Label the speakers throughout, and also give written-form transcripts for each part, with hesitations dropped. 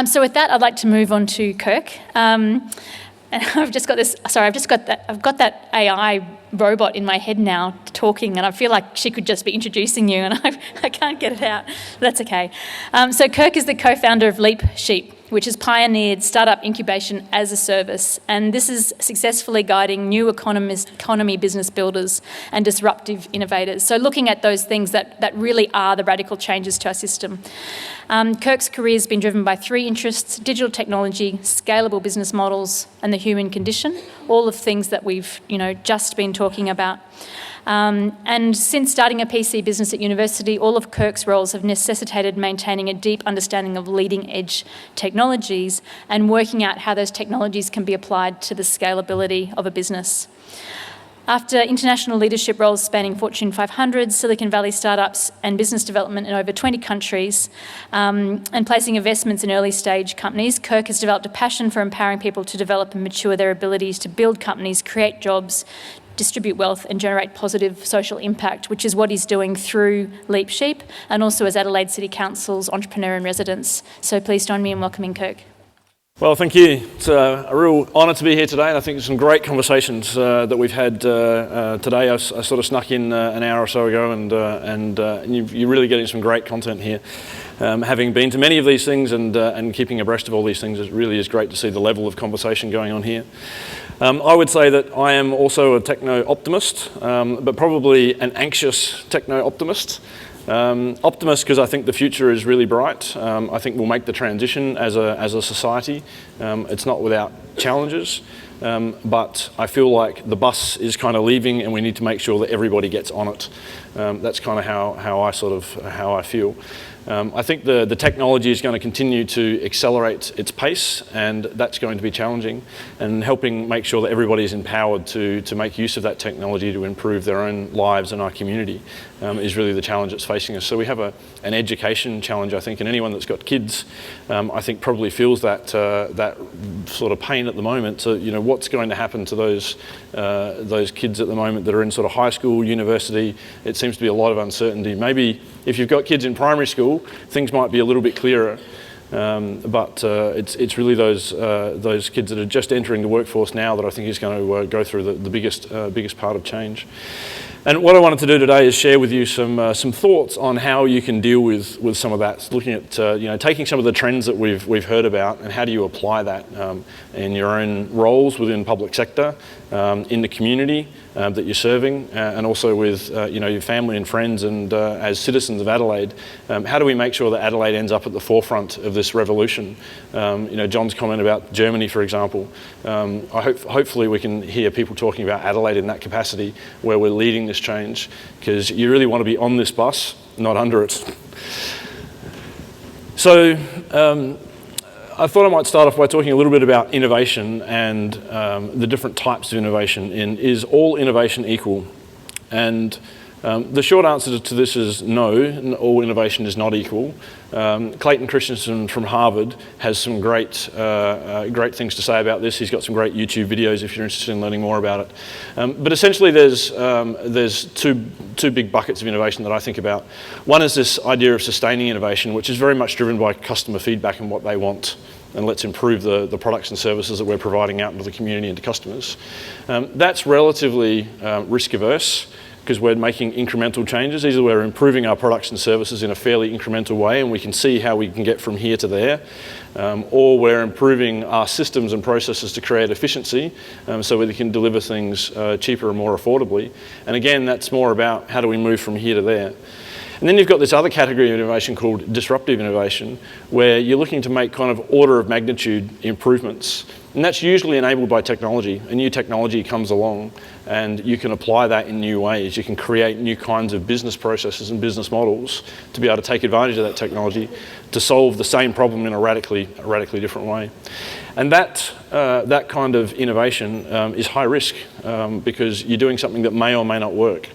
Speaker 1: So with that, I'd like to move on to Kirk. And I've got that AI robot in my head now talking, and I feel like she could just be introducing you, and I can't get it out. That's okay. So Kirk is the co-founder of Leapsheep, which has pioneered startup incubation as a service, and this is successfully guiding new economy business builders and disruptive innovators. So looking at those things that really are the radical changes to our system. Kirk's career has been driven by three interests: digital technology, scalable business models, and the human condition, all of things that we've just been talking about. And since starting a PC business at university, all of Kirk's roles have necessitated maintaining a deep understanding of leading-edge technologies and working out how those technologies can be applied to the scalability of a business. After international leadership roles spanning Fortune 500, Silicon Valley startups and business development in over 20 countries, and placing investments in early-stage companies, Kirk has developed a passion for empowering people to develop and mature their abilities to build companies, create jobs, distribute wealth and generate positive social impact, which is what he's doing through Leapsheep and also as Adelaide City Council's entrepreneur in residence. So please join me in welcoming Kirk.
Speaker 2: Well, thank you. It's a real honour to be here today, and I think there's some great conversations that we've had today. I sort of snuck in an hour or so ago, and you're really getting some great content here. Having been to many of these things and keeping abreast of all these things, it really is great to see the level of conversation going on here. I would say that I am also a techno-optimist, but probably an anxious techno-optimist. Optimist because I think the future is really bright. I think we'll make the transition as a society. It's not without challenges, but I feel like the bus is kind of leaving and we need to make sure that everybody gets on it. That's kind of how I feel. I think the technology is going to continue to accelerate its pace, and that's going to be challenging, and helping make sure that everybody is empowered to make use of that technology to improve their own lives and our community is really the challenge that's facing us. So we have an education challenge, I think, and anyone that's got kids, I think probably feels that sort of pain at the moment. So, what's going to happen to those kids at the moment that are in sort of high school, university? It seems to be a lot of uncertainty. Maybe if you've got kids in primary school, things might be a little bit clearer. But it's really those kids that are just entering the workforce now that I think is going to go through the biggest part of change. And what I wanted to do today is share with you some thoughts on how you can deal with some of that. Looking at taking some of the trends that we've heard about, and how do you apply that in your own roles within public sector, in the community that you're serving, and also with your family and friends, and as citizens of Adelaide. How do we make sure that Adelaide ends up at the forefront of this revolution? John's comment about Germany, for example. Hopefully we can hear people talking about Adelaide in that capacity, where we're leading this change, because you really want to be on this bus, not under it. So I thought I might start off by talking a little bit about innovation and the different types of innovation. Is all innovation equal? And the short answer to this is no, all innovation is not equal. Clayton Christensen from Harvard has some great things to say about this. He's got some great YouTube videos if you're interested in learning more about it. But essentially there's two big buckets of innovation that I think about. One is this idea of sustaining innovation, which is very much driven by customer feedback and what they want. And let's improve the products and services that we're providing out into the community and to customers. That's relatively risk averse, because we're making incremental changes. Either we're improving our products and services in a fairly incremental way, and we can see how we can get from here to there, or we're improving our systems and processes to create efficiency, so we can deliver things cheaper and more affordably. And again, that's more about how do we move from here to there. And then you've got this other category of innovation called disruptive innovation, where you're looking to make kind of order of magnitude improvements. And that's usually enabled by technology. A new technology comes along and you can apply that in new ways. You can create new kinds of business processes and business models to be able to take advantage of that technology to solve the same problem in a radically different way. And that kind of innovation is high risk because you're doing something that may or may not work.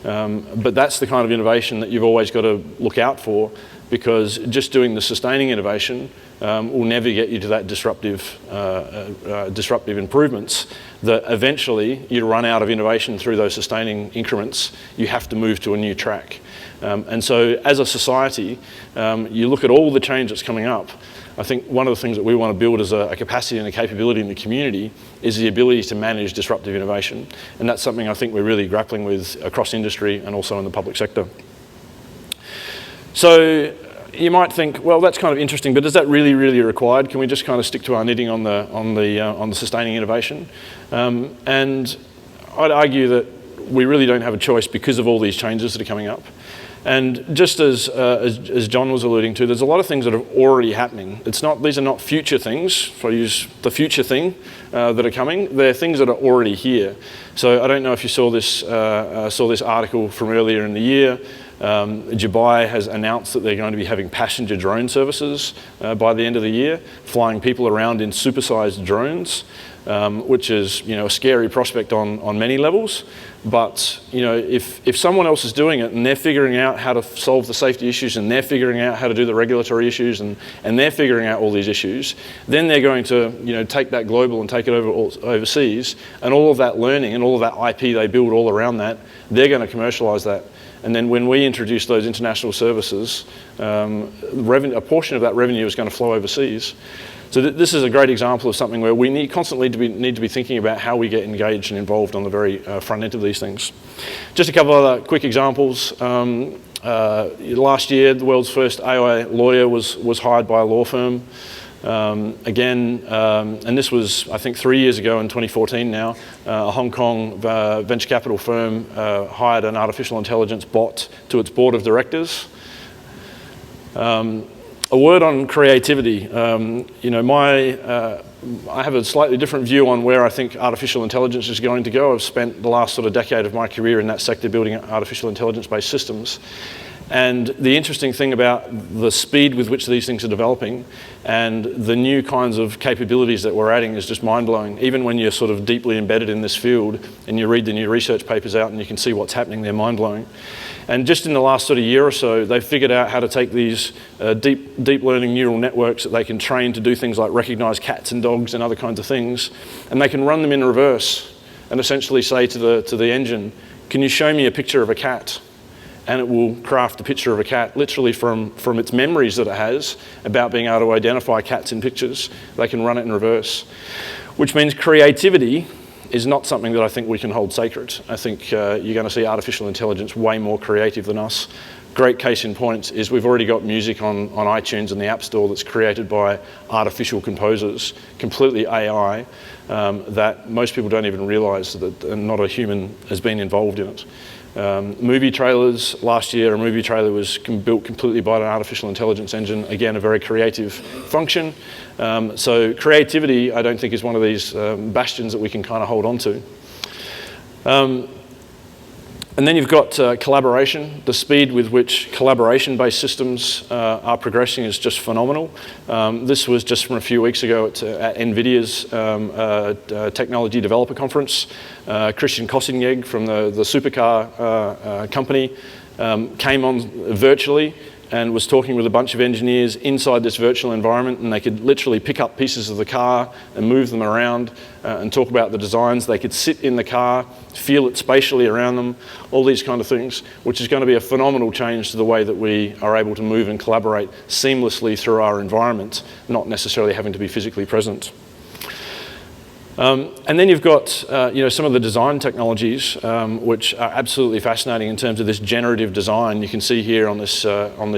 Speaker 2: But that's the kind of innovation that you've always got to look out for, because just doing the sustaining innovation will never get you to that disruptive improvements, that eventually you run out of innovation through those sustaining increments. You have to move to a new track. And so as a society, you look at all the change that's coming up. I think one of the things that we want to build as a capacity and a capability in the community is the ability to manage disruptive innovation. And that's something I think we're really grappling with across industry and also in the public sector. So you might think, well, that's kind of interesting, but is that really, really required? Can we just kind of stick to our knitting on the sustaining innovation? And I'd argue that we really don't have a choice because of all these changes that are coming up. And just as John was alluding to, there's a lot of things that are already happening. These are not future things, if I use the future thing, that are coming. They're things that are already here. So I don't know if you saw this article from earlier in the year. Dubai has announced that they're going to be having passenger drone services by the end of the year, flying people around in supersized drones, which is, a scary prospect on many levels. But if someone else is doing it and they're figuring out how to solve the safety issues and they're figuring out how to do the regulatory issues and they're figuring out all these issues, then they're going to take that global and take it overseas, and all of that learning and all of that IP they build all around that, they're going to commercialise that. And then when we introduce those international services, a portion of that revenue is going to flow overseas. So this is a great example of something where we constantly need to be thinking about how we get engaged and involved on the very front end of these things. Just a couple other quick examples. Last year, the world's first AI lawyer was hired by a law firm. And this was, I think, 3 years ago in 2014 now, a Hong Kong venture capital firm hired an artificial intelligence bot to its board of directors. A word on creativity. I have a slightly different view on where I think artificial intelligence is going to go. I've spent the last sort of decade of my career in that sector building artificial intelligence-based systems. And the interesting thing about the speed with which these things are developing and the new kinds of capabilities that we're adding is just mind-blowing. Even when you're sort of deeply embedded in this field and you read the new research papers out and you can see what's happening, they're mind-blowing. And just in the last sort of year or so, they've figured out how to take these deep learning neural networks that they can train to do things like recognize cats and dogs and other kinds of things, and they can run them in reverse and essentially say to the engine, can you show me a picture of a cat? And it will craft a picture of a cat literally from its memories that it has about being able to identify cats in pictures. They can run it in reverse, which means creativity is not something that I think we can hold sacred. I think you're going to see artificial intelligence way more creative than us. Great case in point is we've already got music on iTunes and the App Store that's created by artificial composers, completely AI, that most people don't even realise that not a human has been involved in it. Movie trailers, last year a movie trailer was built completely by an artificial intelligence engine, again a very creative function. So creativity I don't think is one of these bastions that we can kind of hold on to. And then you've got collaboration. The speed with which collaboration-based systems are progressing is just phenomenal. This was just from a few weeks ago at NVIDIA's Technology Developer Conference. Christian Kossingeg from the supercar company came on virtually and was talking with a bunch of engineers inside this virtual environment, and they could literally pick up pieces of the car and move them around and talk about the designs. They could sit in the car, feel it spatially around them, all these kind of things, which is going to be a phenomenal change to the way that we are able to move and collaborate seamlessly through our environment, not necessarily having to be physically present. And then you've got some of the design technologies which are absolutely fascinating in terms of this generative design. You can see here on this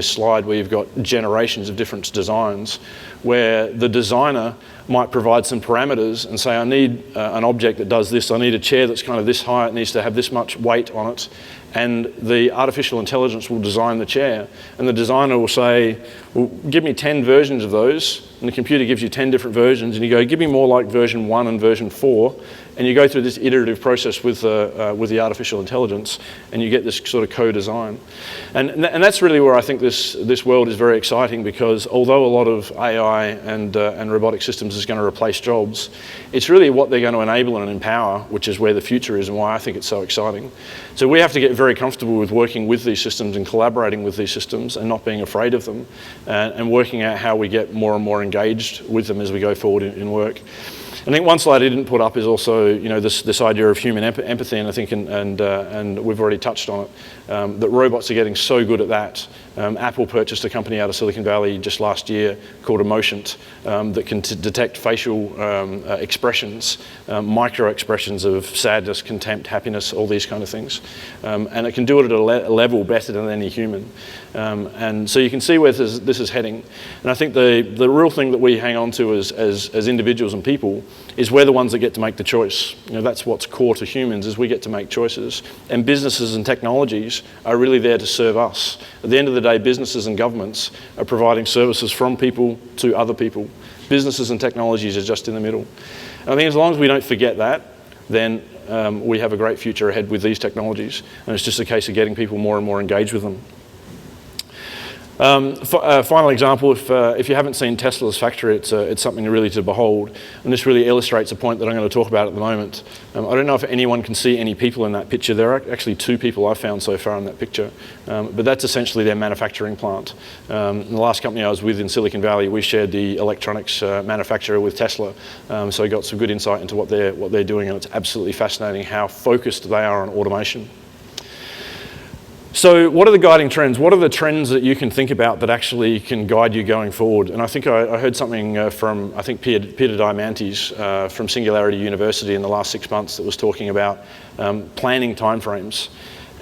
Speaker 2: slide where you've got generations of different designs where the designer might provide some parameters and say, I need an object that does this, I need a chair that's kind of this high, it needs to have this much weight on it. And the artificial intelligence will design the chair. And the designer will say, well, give me 10 versions of those. And the computer gives you 10 different versions. And you go, give me more like version 1 and version 4. And you go through this iterative process with the artificial intelligence. And you get this sort of co-design. And that's really where I think this world is very exciting, because although a lot of AI and robotic systems is going to replace jobs, it's really what they're going to enable and empower, which is where the future is and why I think it's so exciting. So we have to get very comfortable with working with these systems and collaborating with these systems and not being afraid of them, and working out how we get more and more engaged with them as we go forward in work. I think one slide I didn't put up is also, this idea of human empathy, and I think, and we've already touched on it, that robots are getting so good at that. Apple purchased a company out of Silicon Valley just last year called Emotion that can detect facial expressions, micro expressions of sadness, contempt, happiness, all these kind of things. And it can do it at a level better than any human. And so you can see where this is heading. And I think the real thing that we hang on to as individuals and people is we're the ones that get to make the choice. That's what's core to humans, is we get to make choices. And businesses and technologies are really there to serve us. At the end of the day, businesses and governments are providing services from people to other people. Businesses and technologies are just in the middle. And I think as long as we don't forget that, then we have a great future ahead with these technologies. And it's just a case of getting people more and more engaged with them. Final example, if you haven't seen Tesla's factory, it's something really to behold. And this really illustrates a point that I'm going to talk about at the moment. I don't know if anyone can see any people in that picture. There are actually 2 people I've found so far in that picture. But that's essentially their manufacturing plant. The last company I was with in Silicon Valley, we shared the electronics manufacturer with Tesla. So I got some good insight into what they're doing, and it's absolutely fascinating how focused they are on automation. So what are the guiding trends? What are the trends that you can think about that actually can guide you going forward? And I think I heard something from, I think, Peter Diamandis from Singularity University in the last 6 months that was talking about planning timeframes,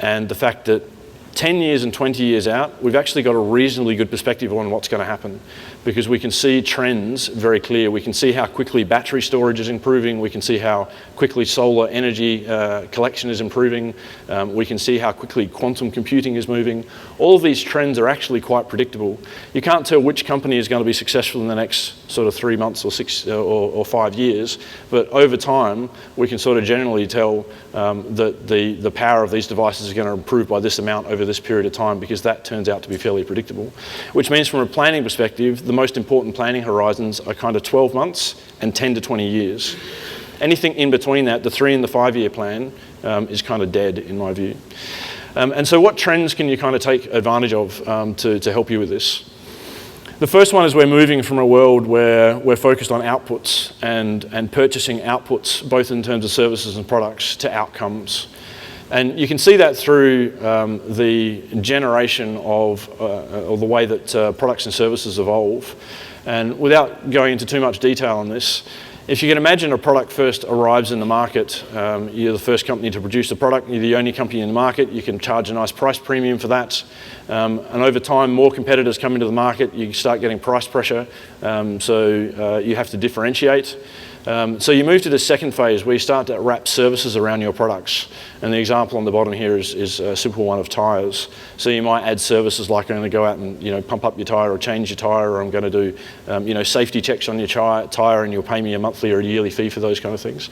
Speaker 2: and the fact that 10 years and 20 years out, we've actually got a reasonably good perspective on what's going to happen, because we can see trends very clear. We can see how quickly battery storage is improving. We can see how quickly solar energy collection is improving. We can see how quickly quantum computing is moving. All of these trends are actually quite predictable. You can't tell which company is going to be successful in the next sort of 3 months or 6 or 5 years, but over time, we can sort of generally tell that the power of these devices is going to improve by this amount over this period of time, because that turns out to be fairly predictable. Which means from a planning perspective, the most important planning horizons are kind of 12 months and 10 to 20 years. Anything in between that, the 3 and the 5 year plan, is kind of dead in my view. And so what trends can you kind of take advantage of to help you with this? The first one is we're moving from a world where we're focused on outputs and purchasing outputs, both in terms of services and products, to outcomes. And you can see that through the generation of, or the way that products and services evolve. And without going into too much detail on this, if you can imagine a product first arrives in the market, you're the first company to produce the product, you're the only company in the market, you can charge a nice price premium for that. And over time, more competitors come into the market, you start getting price pressure, so you have to differentiate. So you move to the second phase where you start to wrap services around your products. And the example on the bottom here is a simple one of tyres. So you might add services like I'm going to go out and pump up your tyre or change your tyre, or I'm going to do safety checks on your tyre, and you'll pay me a monthly or a yearly fee for those kind of things.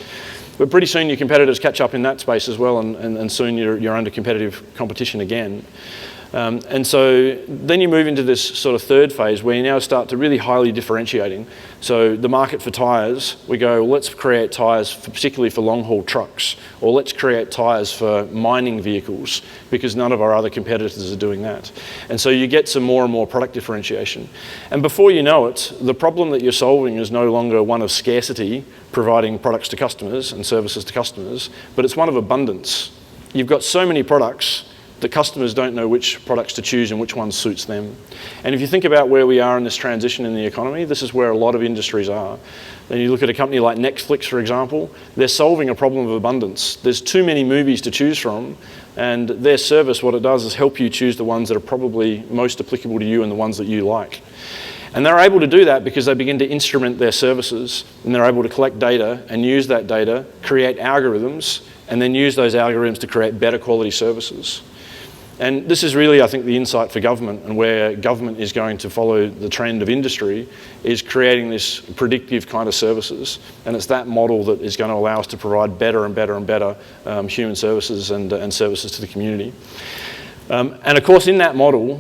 Speaker 2: But pretty soon your competitors catch up in that space as well, and soon you're under competitive competition again. And so then you move into this sort of third phase where you now start to really highly differentiating. So the market for tyres, we go, well, let's create tyres particularly for long haul trucks, or let's create tyres for mining vehicles, because none of our other competitors are doing that. And so you get some more and more product differentiation. And before you know it, the problem that you're solving is no longer one of scarcity, providing products to customers and services to customers, but it's one of abundance. You've got so many products that customers don't know which products to choose and which one suits them. And if you think about where we are in this transition in the economy, this is where a lot of industries are. Then you look at a company like Netflix, for example, they're solving a problem of abundance. There's too many movies to choose from, and their service, what it does is help you choose the ones that are probably most applicable to you and the ones that you like. And they're able to do that because they begin to instrument their services, and they're able to collect data and use that data, create algorithms, and then use those algorithms to create better quality services. And this is really, I think, the insight for government, and where government is going to follow the trend of industry, is creating this predictive kind of services. And it's that model that is going to allow us to provide better and better and better human services and services to the community. And of course, in that model,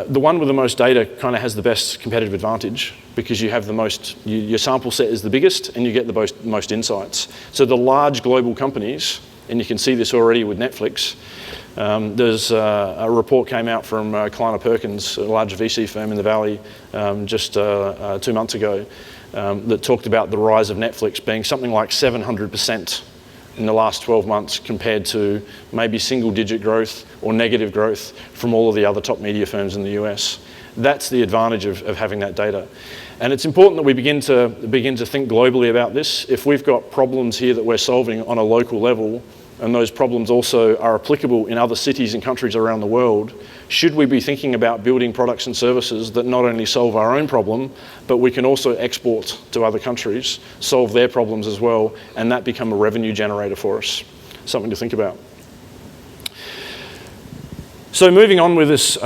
Speaker 2: the one with the most data kind of has the best competitive advantage, because you have the most, your sample set is the biggest, and you get the most insights. So the large global companies, and you can see this already with Netflix, there's a report came out from Kleiner Perkins, a large VC firm in the Valley, just 2 months ago, that talked about the rise of Netflix being something like 700% in the last 12 months compared to maybe single-digit growth or negative growth from all of the other top media firms in the US. That's the advantage of having that data. And it's important that we begin to think globally about this. If we've got problems here that we're solving on a local level, and those problems also are applicable in other cities and countries around the world, should we be thinking about building products and services that not only solve our own problem, but we can also export to other countries, solve their problems as well, and that become a revenue generator for us? Something to think about. So moving on with this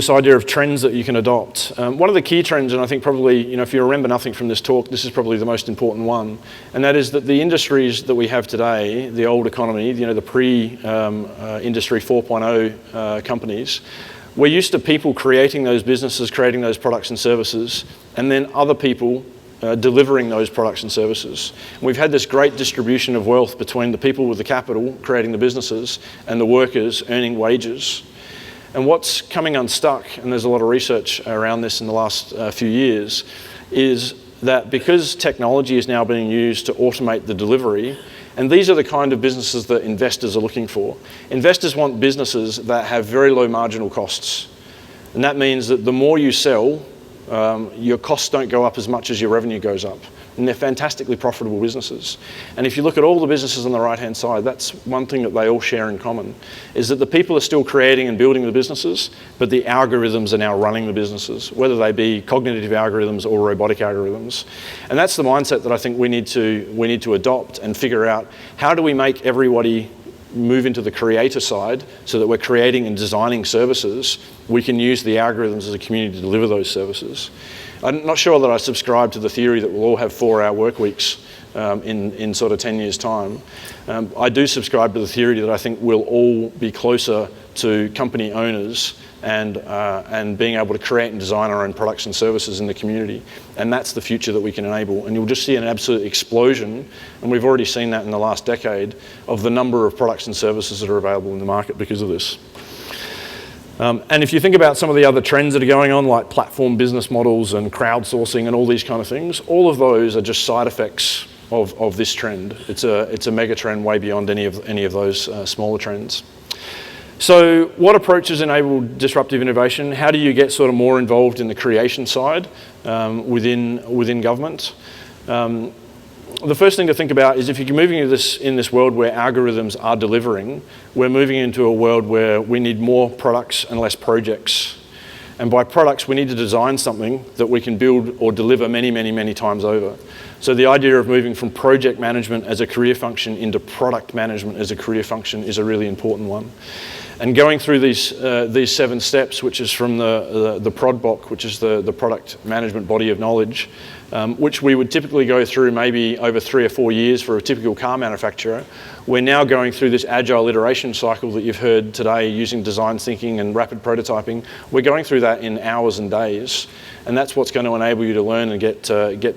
Speaker 2: idea of trends that you can adopt. One of the key trends, and I think probably, if you remember nothing from this talk, this is probably the most important one, and that is that the industries that we have today, the old economy, the pre-industry 4.0 companies, we're used to people creating those businesses, creating those products and services, and then other people delivering those products and services. We've had this great distribution of wealth between the people with the capital creating the businesses and the workers earning wages. And what's coming unstuck, and there's a lot of research around this in the last few years, is that because technology is now being used to automate the delivery, and these are the kind of businesses that investors are looking for. Investors want businesses that have very low marginal costs. And that means that the more you sell, your costs don't go up as much as your revenue goes up. And they're fantastically profitable businesses. And if you look at all the businesses on the right-hand side, that's one thing that they all share in common, is that the people are still creating and building the businesses, but the algorithms are now running the businesses, whether they be cognitive algorithms or robotic algorithms. And that's the mindset that I think we need to adopt and figure out, how do we make everybody move into the creator side so that we're creating and designing services, we can use the algorithms as a community to deliver those services. I'm not sure that I subscribe to the theory that we'll all have 4-hour work weeks in sort of 10 years' time. I do subscribe to the theory that I think we'll all be closer to company owners and being able to create and design our own products and services in the community. And that's the future that we can enable. And you'll just see an absolute explosion, and we've already seen that in the last decade, of the number of products and services that are available in the market because of this. And if you think about some of the other trends that are going on, like platform business models and crowdsourcing and all these kind of things, all of those are just side effects of this trend. It's a mega trend way beyond any of those smaller trends. So what approaches enable disruptive innovation? How do you get sort of more involved in the creation side within government? The first thing to think about is if you're moving in this world where algorithms are delivering, we're moving into a world where we need more products and less projects. And by products, we need to design something that we can build or deliver many, many, many times over. So the idea of moving from project management as a career function into product management as a career function is a really important one. And going through these 7 steps, which is from the ProdBoK, which is the product management body of knowledge, which we would typically go through maybe over 3 or 4 years for a typical car manufacturer. We're now going through this agile iteration cycle that you've heard today using design thinking and rapid prototyping. We're going through that in hours and days, and that's what's going to enable you to learn and get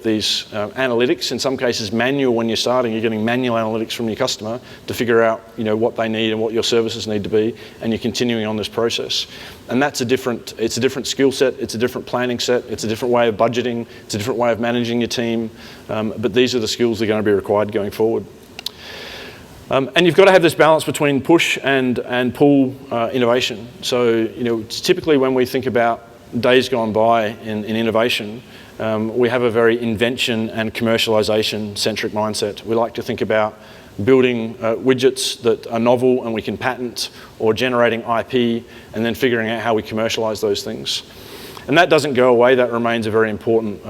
Speaker 2: these analytics, in some cases manual when you're starting. You're getting manual analytics from your customer to figure out what they need and what your services need to be, and you're continuing on this process. And that's it's a different skill set, it's a different planning set, it's a different way of budgeting, it's a different way of managing your team, but these are the skills that are going to be required going forward. And you've got to have this balance between push and pull innovation. So, typically when we think about days gone by in innovation, we have a very invention and commercialization centric mindset. We like to think about building widgets that are novel and we can patent, or generating IP and then figuring out how we commercialize those things. And that doesn't go away. That remains a very important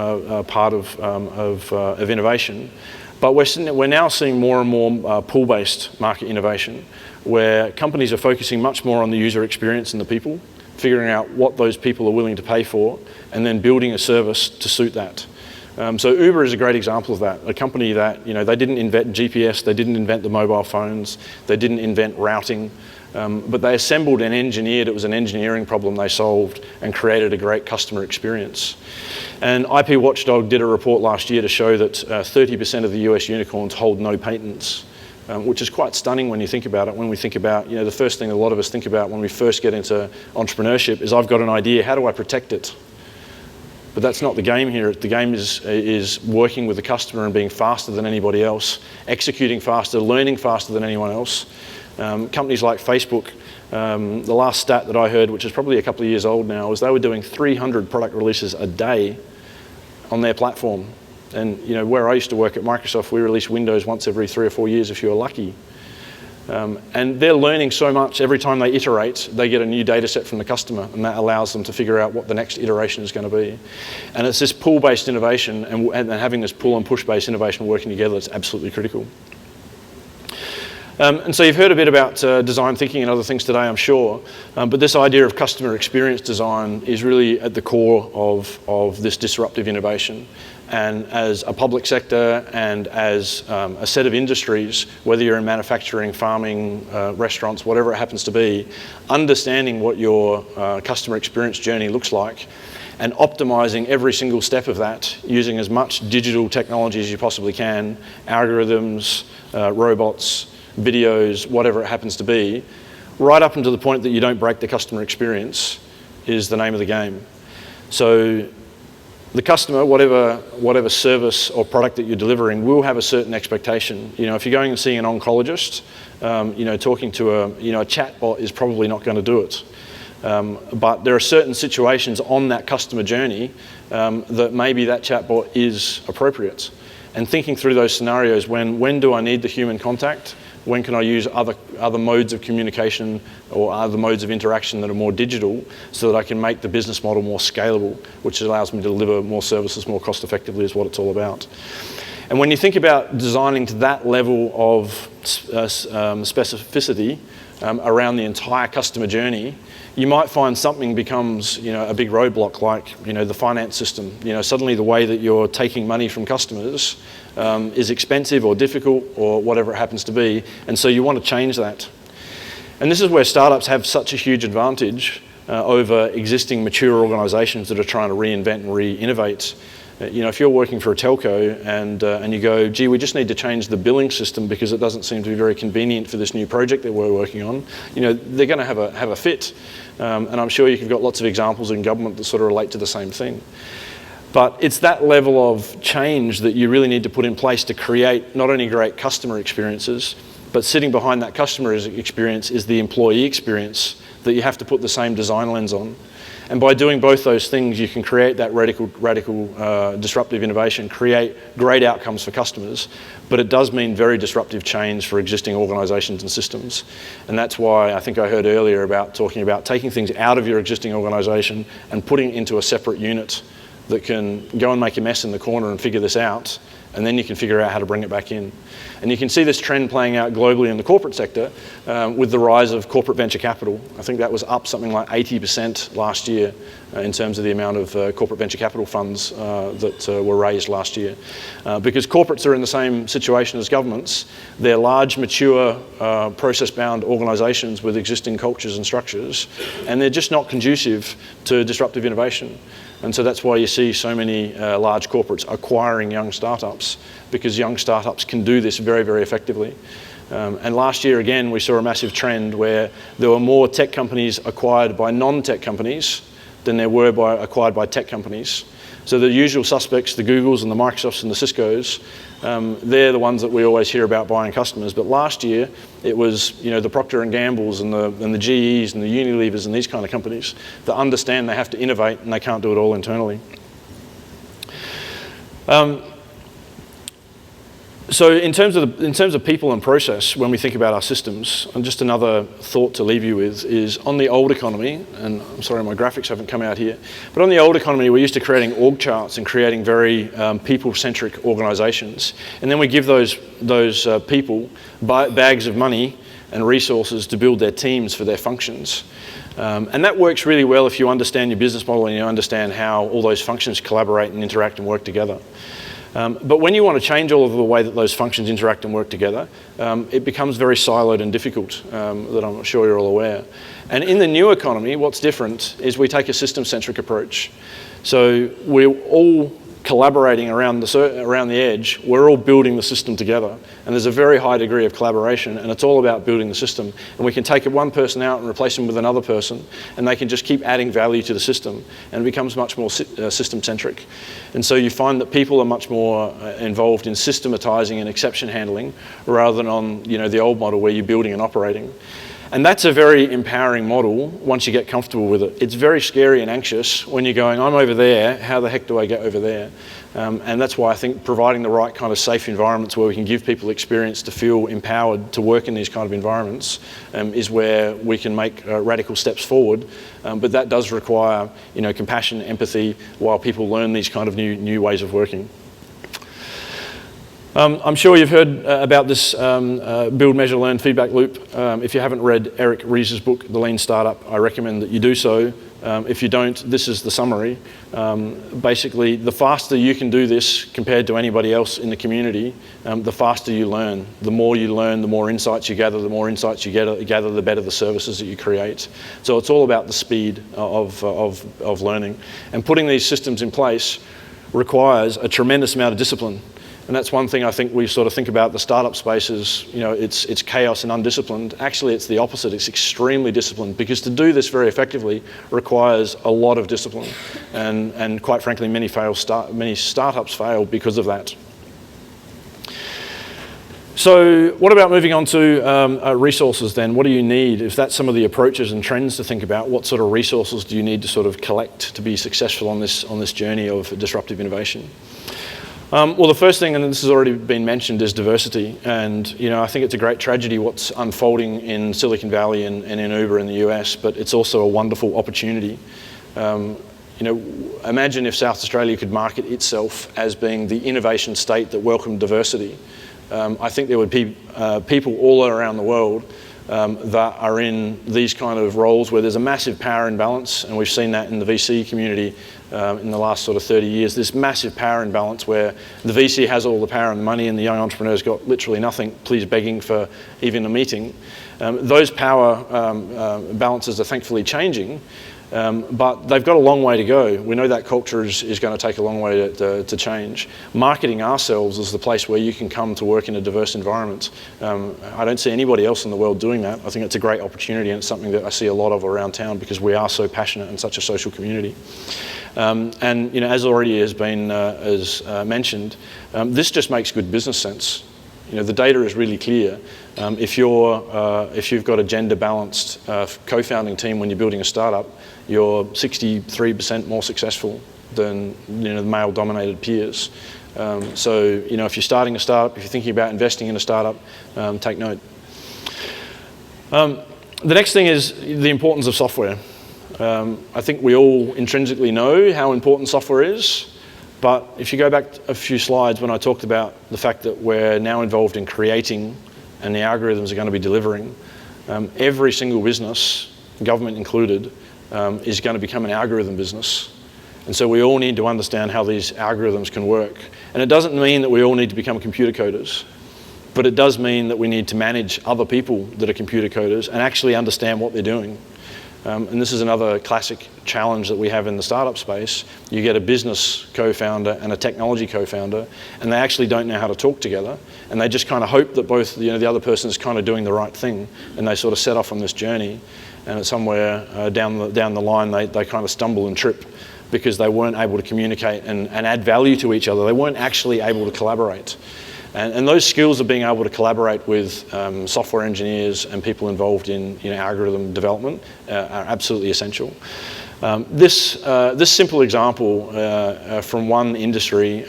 Speaker 2: part of innovation. But we're now seeing more and more pull-based market innovation, where companies are focusing much more on the user experience and the people, figuring out what those people are willing to pay for, and then building a service to suit that. So Uber is a great example of that. A company that, they didn't invent GPS, they didn't invent the mobile phones, they didn't invent routing, but they assembled and engineered. It was an engineering problem they solved and created a great customer experience. And IP Watchdog did a report last year to show that 30% of the US unicorns hold no patents, which is quite stunning when you think about it. When we think about, the first thing a lot of us think about when we first get into entrepreneurship is, I've got an idea, how do I protect it? But that's not the game here. The game is working with the customer and being faster than anybody else, executing faster, learning faster than anyone else. Companies like Facebook, the last stat that I heard, which is probably a couple of years old now, was they were doing 300 product releases a day on their platform. And where I used to work at Microsoft, we release Windows once every 3 or 4 years if you were lucky. And they're learning so much. Every time they iterate, they get a new data set from the customer, and that allows them to figure out what the next iteration is going to be. And it's this pull-based innovation and having this pull and push-based innovation working together that's absolutely critical. And so you've heard a bit about design thinking and other things today, I'm sure, but this idea of customer experience design is really at the core of this disruptive innovation. And as a public sector and as a set of industries, whether you're in manufacturing, farming, restaurants, whatever it happens to be, understanding what your customer experience journey looks like and optimizing every single step of that using as much digital technology as you possibly can, algorithms, robots, videos, whatever it happens to be, right up until the point that you don't break the customer experience is the name of the game. So the customer, whatever service or product that you're delivering, will have a certain expectation. If you're going and seeing an oncologist, talking to a chatbot is probably not going to do it. But there are certain situations on that customer journey that maybe that chatbot is appropriate. And thinking through those scenarios, when do I need the human contact? When can I use other modes of communication or other modes of interaction that are more digital so that I can make the business model more scalable, which allows me to deliver more services more cost effectively is what it's all about. And when you think about designing to that level of specificity around the entire customer journey, you might find something becomes a big roadblock, like the finance system. Suddenly the way that you're taking money from customers is expensive or difficult or whatever it happens to be, and so you want to change that. And this is where startups have such a huge advantage over existing mature organisations that are trying to reinvent and re-innovate. If you're working for a telco and you go, gee, we just need to change the billing system because it doesn't seem to be very convenient for this new project that we're working on, they're going to have a fit. And I'm sure you've got lots of examples in government that sort of relate to the same thing. But it's that level of change that you really need to put in place to create not only great customer experiences, but sitting behind that customer experience is the employee experience that you have to put the same design lens on. And by doing both those things, you can create that radical disruptive innovation, create great outcomes for customers, but it does mean very disruptive change for existing organisations and systems. And that's why I think I heard earlier about talking about taking things out of your existing organisation and putting it into a separate unit that can go and make a mess in the corner and figure this out, and then you can figure out how to bring it back in. And you can see this trend playing out globally in the corporate sector with the rise of corporate venture capital. I think that was up something like 80% last year in terms of the amount of corporate venture capital funds that were raised last year. Because corporates are in the same situation as governments. They're large, mature, process-bound organisations with existing cultures and structures, and they're just not conducive to disruptive innovation. And so that's why you see so many large corporates acquiring young startups, because young startups can do this very, very effectively. And last year, again, we saw a massive trend where there were more tech companies acquired by non-tech companies than there were acquired by tech companies. So the usual suspects, the Googles and the Microsofts and the Ciscos, they're the ones that we always hear about buying customers. But last year, it was the Procter & Gamble's and the GEs and the Unilevers and these kind of companies that understand they have to innovate and they can't do it all internally. So in terms of people and process, when we think about our systems, and just another thought to leave you with is on the old economy, and I'm sorry my graphics haven't come out here, but on the old economy we're used to creating org charts and creating very people-centric organisations, and then we give those people bags of money and resources to build their teams for their functions. And that works really well if you understand your business model and you understand how all those functions collaborate and interact and work together. But when you want to change all of the way that those functions interact and work together, it becomes very siloed and difficult, that I'm sure you're all aware. And in the new economy, what's different is we take a system-centric approach. So we're all collaborating around the edge, we're all building the system together. And there's a very high degree of collaboration, and it's all about building the system. And we can take one person out and replace them with another person, and they can just keep adding value to the system, and it becomes much more system-centric. And so you find that people are much more involved in systematizing and exception handling, rather than on the old model where you're building and operating. And that's a very empowering model once you get comfortable with it. It's very scary and anxious when you're going, I'm over there, how the heck do I get over there? And that's why I think providing the right kind of safe environments where we can give people experience to feel empowered to work in these kind of environments is where we can make radical steps forward. But that does require compassion, empathy, while people learn these kind of new ways of working. I'm sure you've heard about this build, measure, learn feedback loop. If you haven't read Eric Ries's book, The Lean Startup, I recommend that you do so. If you don't, this is the summary. Basically, the faster you can do this compared to anybody else in the community, the faster you learn. The more you learn, the more insights you gather. The more insights you gather, the better the services that you create. So it's all about the speed of learning. And putting these systems in place requires a tremendous amount of discipline. And that's one thing I think we sort of think about the startup space is, it's chaos and undisciplined. Actually, it's the opposite. It's extremely disciplined, because to do this very effectively requires a lot of discipline. And quite frankly, many startups fail because of that. So what about moving on to resources then? What do you need? If that's some of the approaches and trends to think about, what sort of resources do you need to sort of collect to be successful on this journey of disruptive innovation? Well, the first thing, and this has already been mentioned, is diversity. And I think it's a great tragedy what's unfolding in Silicon Valley and in Uber in the US, but it's also a wonderful opportunity. Imagine if South Australia could market itself as being the innovation state that welcomed diversity. I think there would be people all around the world that are in these kind of roles where there's a massive power imbalance, and we've seen that in the VC community in the last sort of 30 years, this massive power imbalance where the VC has all the power and the money and the young entrepreneur's got literally nothing, please begging for even a meeting. Those power balances are thankfully changing, but they've got a long way to go. We know that culture is going to take a long way to change. Marketing ourselves as the place where you can come to work in a diverse environment. I don't see anybody else in the world doing that. I think it's a great opportunity, and it's something that I see a lot of around town because we are so passionate and such a social community. And as already has been mentioned, this just makes good business sense. The data is really clear. If you've got a gender balanced co-founding team when you're building a startup, you're 63% more successful than the male dominated peers. So if you're starting a startup, if you're thinking about investing in a startup, take note. The next thing is the importance of software. I think we all intrinsically know how important software is, but if you go back a few slides when I talked about the fact that we're now involved in creating and the algorithms are going to be delivering, every single business, government included, is going to become an algorithm business. And so we all need to understand how these algorithms can work. And it doesn't mean that we all need to become computer coders, but it does mean that we need to manage other people that are computer coders and actually understand what they're doing. And this is another classic challenge that we have in the startup space. You get a business co-founder and a technology co-founder, and they actually don't know how to talk together, and they just kind of hope that both the other person is kind of doing the right thing, and they sort of set off on this journey, and somewhere down the line they kind of stumble and trip because they weren't able to communicate and add value to each other. They weren't actually able to collaborate. And those skills of being able to collaborate with software engineers and people involved in algorithm development are absolutely essential. This simple example from one industry,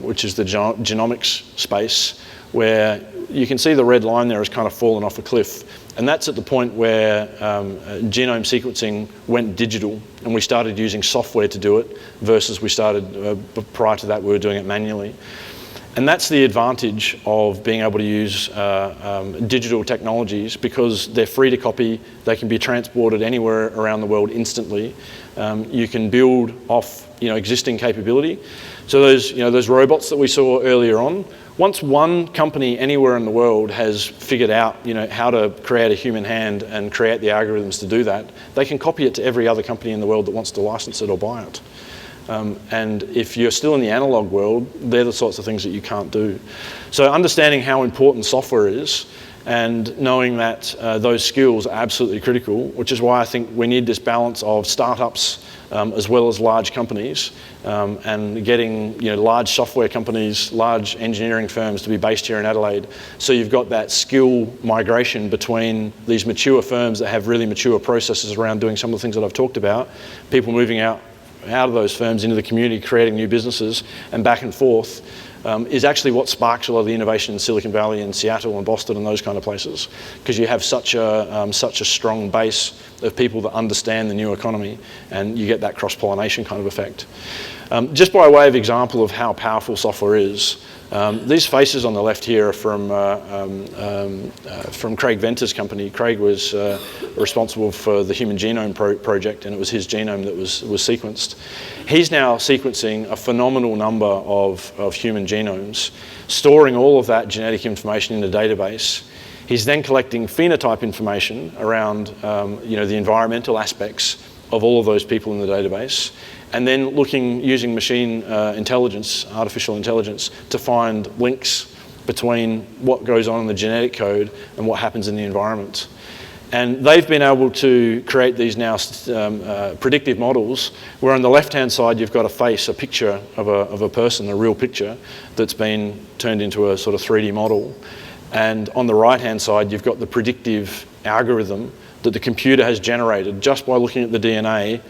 Speaker 2: which is the genomics space, where you can see the red line there has kind of fallen off a cliff. And that's at the point where genome sequencing went digital, and we started using software to do it versus we started, prior to that, we were doing it manually. And that's the advantage of being able to use digital technologies, because they're free to copy, they can be transported anywhere around the world instantly. You can build off existing capability. So those robots that we saw earlier on, once one company anywhere in the world has figured out how to create a human hand and create the algorithms to do that, they can copy it to every other company in the world that wants to license it or buy it. And if you're still in the analog world, they're the sorts of things that you can't do. So understanding how important software is and knowing that those skills are absolutely critical, which is why I think we need this balance of startups as well as large companies, and getting large software companies, large engineering firms to be based here in Adelaide. So you've got that skill migration between these mature firms that have really mature processes around doing some of the things that I've talked about, people moving out of those firms into the community, creating new businesses, and back and forth, is actually what sparks a lot of the innovation in Silicon Valley and Seattle and Boston and those kind of places, because you have such a strong base of people that understand the new economy, and you get that cross-pollination kind of effect. Just by way of example of how powerful software is, these faces on the left here are from Craig Venter's company. Craig was responsible for the Human Genome Project, and it was his genome that was sequenced. He's now sequencing a phenomenal number of human genomes, storing all of that genetic information in a database. He's then collecting phenotype information around the environmental aspects of all of those people in the database, and then using machine intelligence, artificial intelligence, to find links between what goes on in the genetic code and what happens in the environment. And they've been able to create these now predictive models, where on the left-hand side you've got a face, a picture of a person, a real picture that's been turned into a sort of 3D model. And on the right-hand side you've got the predictive algorithm that the computer has generated just by looking at the DNA,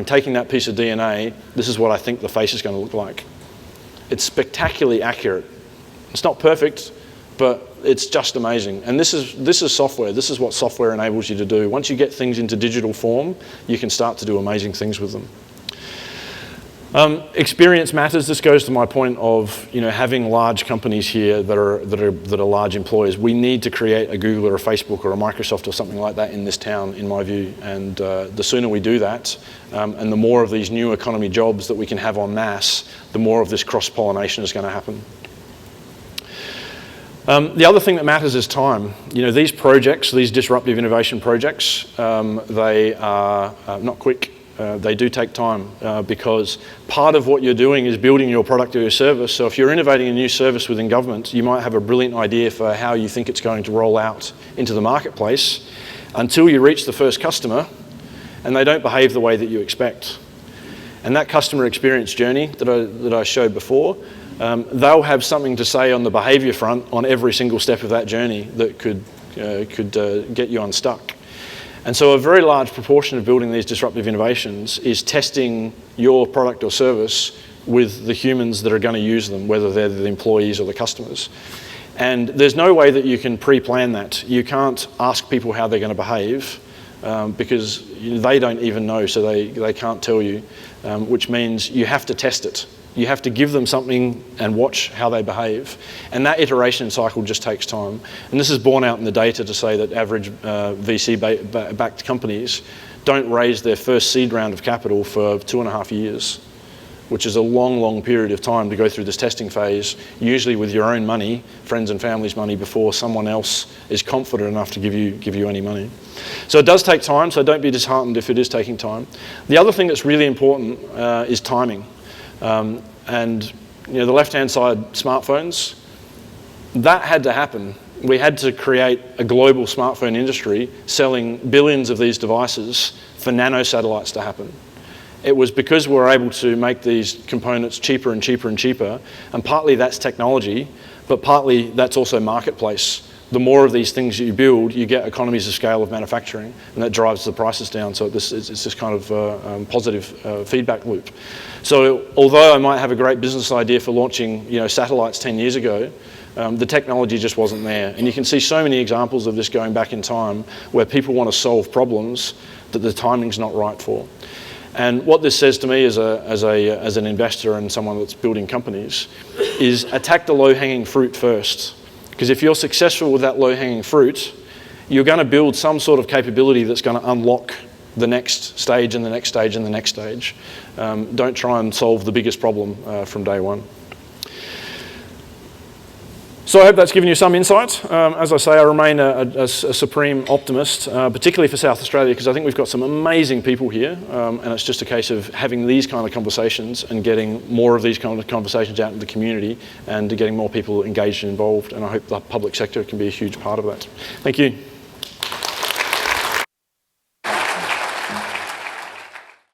Speaker 2: taking that piece of DNA, this is what I think the face is going to look like. It's spectacularly accurate. It's not perfect, but it's just amazing. And this is software. This is what software enables you to do. Once you get things into digital form, you can start to do amazing things with them. Experience matters. This goes to my point of having large companies here that are large employers. We need to create a Google or a Facebook or a Microsoft or something like that in this town, in my view. And the sooner we do that, and the more of these new economy jobs that we can have en masse, the more of this cross-pollination is going to happen. The other thing that matters is time. These projects, these disruptive innovation projects, they are not quick. They do take time because part of what you're doing is building your product or your service. So if you're innovating a new service within government, you might have a brilliant idea for how you think it's going to roll out into the marketplace until you reach the first customer and they don't behave the way that you expect. And that customer experience journey that I showed before, they'll have something to say on the behaviour front on every single step of that journey that could get you unstuck. And so a very large proportion of building these disruptive innovations is testing your product or service with the humans that are going to use them, whether they're the employees or the customers. And there's no way that you can pre-plan that. You can't ask people how they're going to behave because they don't even know, so they can't tell you, which means you have to test it. You have to give them something and watch how they behave. And that iteration cycle just takes time. And this is borne out in the data to say that average VC-backed companies don't raise their first seed round of capital for 2.5 years, which is a long, long period of time to go through this testing phase, usually with your own money, friends and family's money, before someone else is confident enough to give you any money. So it does take time, so don't be disheartened if it is taking time. The other thing that's really important is timing. And the left-hand side, smartphones, that had to happen. We had to create a global smartphone industry selling billions of these devices for nanosatellites to happen. It was because we were able to make these components cheaper and cheaper and cheaper, and partly that's technology, but partly that's also marketplace. The more of these things you build, you get economies of scale of manufacturing, and that drives the prices down. So it's this kind of positive feedback loop. So although I might have a great business idea for launching satellites 10 years ago, the technology just wasn't there. And you can see so many examples of this going back in time where people want to solve problems that the timing's not right for. And what this says to me as an investor and someone that's building companies is attack the low-hanging fruit first. Because if you're successful with that low-hanging fruit, you're going to build some sort of capability that's going to unlock the next stage and the next stage and the next stage. Don't try and solve the biggest problem from day one. So I hope that's given you some insight. As I say, I remain a supreme optimist, particularly for South Australia, because I think we've got some amazing people here, and it's just a case of having these kind of conversations and getting more of these kind of conversations out in the community and getting more people engaged and involved, and I hope the public sector can be a huge part of that. Thank you.